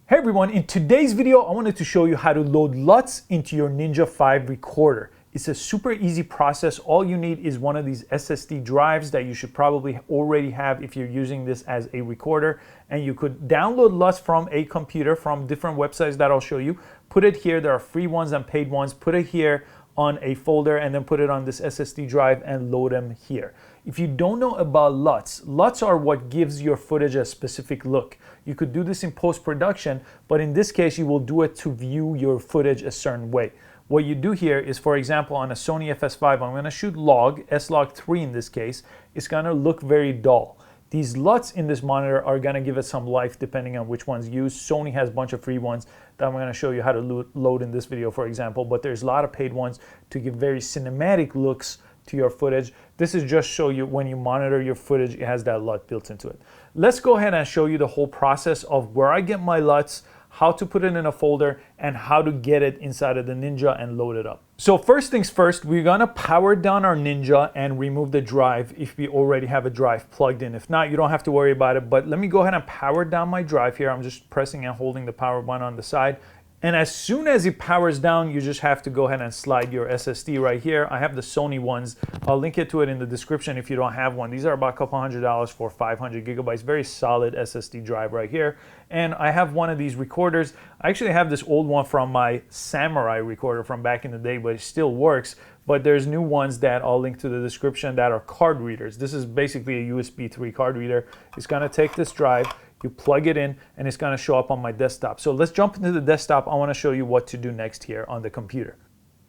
Hey everyone, in today's video, I wanted to show you how to load LUTs into your Ninja V recorder. It's a super easy process. All you need is one of these SSD drives that you should probably already have if you're using this as a recorder. And you could download LUTs from a computer from different websites that I'll show you. Put it here, there are free ones and paid ones. Put it here on a folder and then put it on this SSD drive and load them here. If you don't know about LUTs are what gives your footage a specific look. You could do this in post-production, but in this case, you will do it to view your footage a certain way. What you do here is, for example, on a Sony FS5, I'm gonna shoot log, S-Log3 in this case, it's gonna look very dull. These LUTs in this monitor are gonna give it some life depending on which ones used. Sony has a bunch of free ones that I'm gonna show you how to load in this video, for example, but there's a lot of paid ones to give very cinematic looks to your footage. This is just show you when you monitor your footage, it has that LUT built into it. Let's go ahead and show you the whole process of where I get my LUTs, how to put it in a folder, and how to get it inside of the Ninja and load it up. So first things first, we're gonna power down our Ninja and remove the drive if we already have a drive plugged in. If not, you don't have to worry about it, but let me go ahead and power down my drive here. I'm just pressing and holding the power button on the side. And as soon as it powers down, you just have to go ahead and slide your SSD right here. I have the Sony ones. I'll link it to it in the description if you don't have one. These are about a couple $100 for 500 gigabytes. Very solid SSD drive right here. And I have one of these recorders. I actually have this old one from my Samurai recorder from back in the day, but it still works. But there's new ones that I'll link to the description that are card readers. This is basically a USB 3 card reader. It's gonna take this drive, you plug it in, and it's gonna show up on my desktop. So let's jump into the desktop. I wanna show you what to do next here on the computer.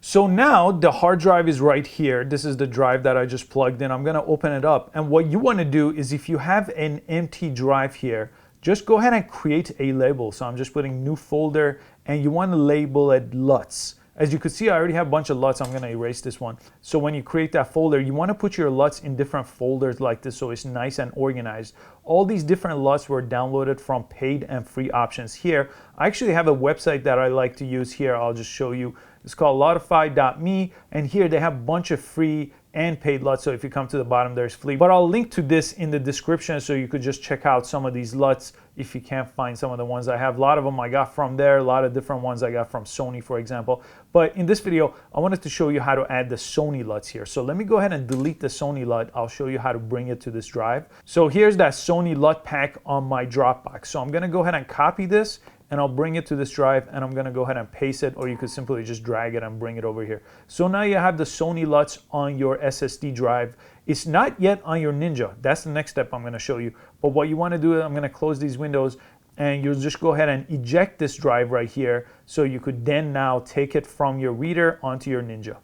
So now the hard drive is right here. This is the drive that I just plugged in. I'm gonna open it up. And what you wanna do is if you have an empty drive here, just go ahead and create a label. So I'm just putting new folder, and you wanna label it LUTs. As you can see, I already have a bunch of LUTs. I'm gonna erase this one. So when you create that folder, you wanna put your LUTs in different folders like this so it's nice and organized. All these different LUTs were downloaded from paid and free options here. I actually have a website that I like to use here. I'll just show you. It's called lutify.me, and here they have a bunch of free and paid LUTs. So if you come to the bottom, there's free. But I'll link to this in the description so you could just check out some of these LUTs if you can't find some of the ones I have. A lot of them I got from there, a lot of different ones I got from Sony, for example. But in this video, I wanted to show you how to add the Sony LUTs here. So let me go ahead and delete the Sony LUT. I'll show you how to bring it to this drive. So here's that Sony LUT pack on my Dropbox. So I'm gonna go ahead and copy this, and I'll bring it to this drive, and I'm gonna go ahead and paste it, or you could simply just drag it and bring it over here. So now you have the Sony LUTs on your SSD drive. It's not yet on your Ninja. That's the next step I'm gonna show you. But what you wanna do is I'm gonna close these windows, and you'll just go ahead and eject this drive right here, so you could then now take it from your reader onto your Ninja.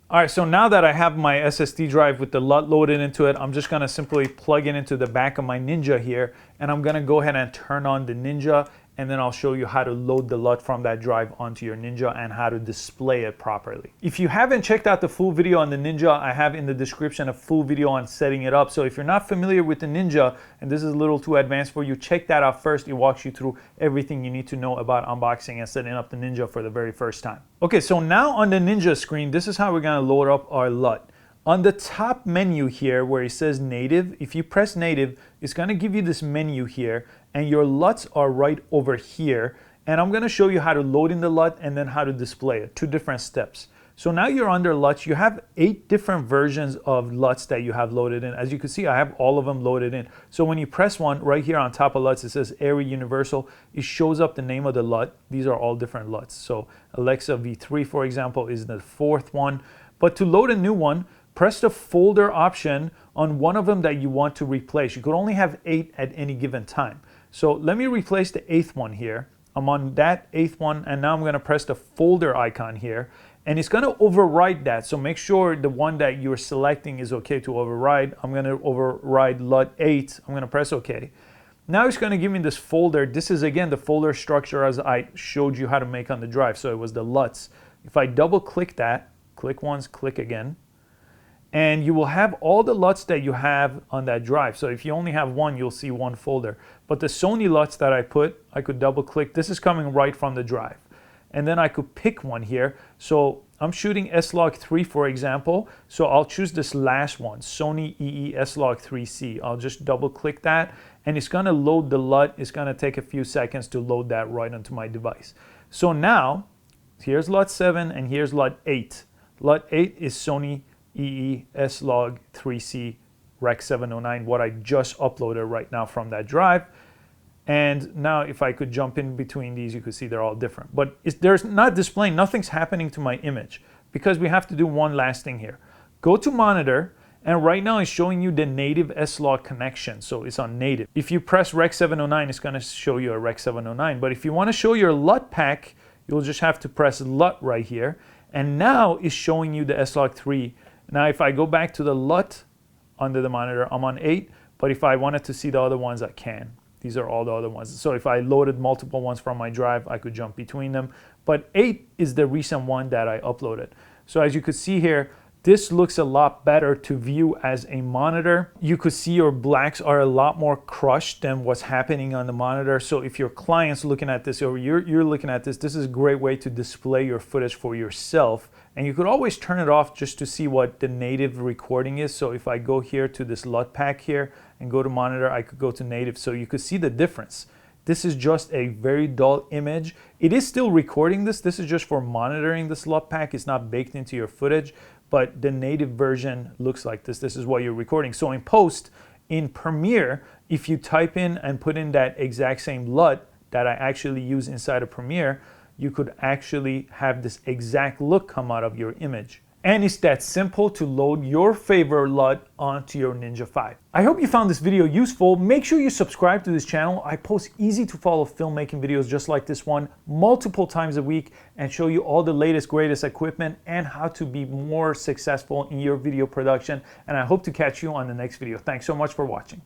All right, so now that I have my SSD drive with the LUT loaded into it, I'm just gonna simply plug it into the back of my Ninja here, and I'm gonna go ahead and turn on the Ninja, and then I'll show you how to load the LUT from that drive onto your Ninja and how to display it properly. If you haven't checked out the full video on the Ninja, I have in the description a full video on setting it up. So if you're not familiar with the Ninja, and this is a little too advanced for you, check that out first. It walks you through everything you need to know about unboxing and setting up the Ninja for the very first time. Okay, so now on the Ninja screen, this is how we're gonna load up our LUT. On the top menu here where it says native, if you press native, it's gonna give you this menu here, and your LUTs are right over here. And I'm gonna show you how to load in the LUT and then how to display it, 2 different steps. So now you're under LUTs. You have 8 different versions of LUTs that you have loaded in. As you can see, I have all of them loaded in. So when you press one, right here on top of LUTs, it says Airy Universal. It shows up the name of the LUT. These are all different LUTs. So Alexa V3, for example, is the 4th one. But to load a new one, press the folder option on one of them that you want to replace. You could only have 8 at any given time. So let me replace the 8th one here. I'm on that 8th one, and now I'm gonna press the folder icon here, and it's gonna override that. So make sure the one that you're selecting is okay to override. I'm gonna override LUT 8. I'm gonna press OK. Now it's gonna give me this folder. This is again the folder structure as I showed you how to make on the drive. So it was the LUTs. If I double click that, click once, click again, and you will have all the LUTs that you have on that drive. So if you only have one, you'll see one folder. But the Sony LUTs that I could double click. This is coming right from the drive. and then I could pick one here. So I'm shooting S-Log3, for example. So I'll choose this last one, Sony EE S-Log3C. I'll just double click that, and it's gonna load the LUT. It's gonna take a few seconds to load that right onto my device. So now, here's LUT 7 and here's LUT 8. LUT 8 is Sony EE S-Log3C Rec 709, what I just uploaded right now from that drive. And now if I could jump in between these, you could see they're all different. But there's not displaying, nothing's happening to my image, because we have to do one last thing here. Go to monitor, and right now it's showing you the native S-Log connection, so it's on native. If you press Rec 709, it's gonna show you a Rec 709. But if you wanna show your LUT pack, you'll just have to press LUT right here. And now it's showing you the S-Log3. Now if I go back to the LUT under the monitor, I'm on 8, but if I wanted to see the other ones, I can. These are all the other ones. So if I loaded multiple ones from my drive, I could jump between them. But 8 is the recent one that I uploaded. So as you could see here, this looks a lot better to view as a monitor. You could see your blacks are a lot more crushed than what's happening on the monitor. So if your client's looking at this or you're looking at this, this is a great way to display your footage for yourself. And you could always turn it off just to see what the native recording is. So if I go here to this LUT pack here and go to monitor, I could go to native. So you could see the difference. This is just a very dull image. It is still recording this. This is just for monitoring this LUT pack. It's not baked into your footage, but the native version looks like this. This is what you're recording. So in post, in Premiere, if you type in and put in that exact same LUT that I actually use inside of Premiere, you could actually have this exact look come out of your image. And it's that simple to load your favorite LUT onto your Ninja 5. I hope you found this video useful. Make sure you subscribe to this channel. I post easy to follow filmmaking videos just like this one multiple times a week and show you all the latest, greatest equipment and how to be more successful in your video production. And I hope to catch you on the next video. Thanks so much for watching.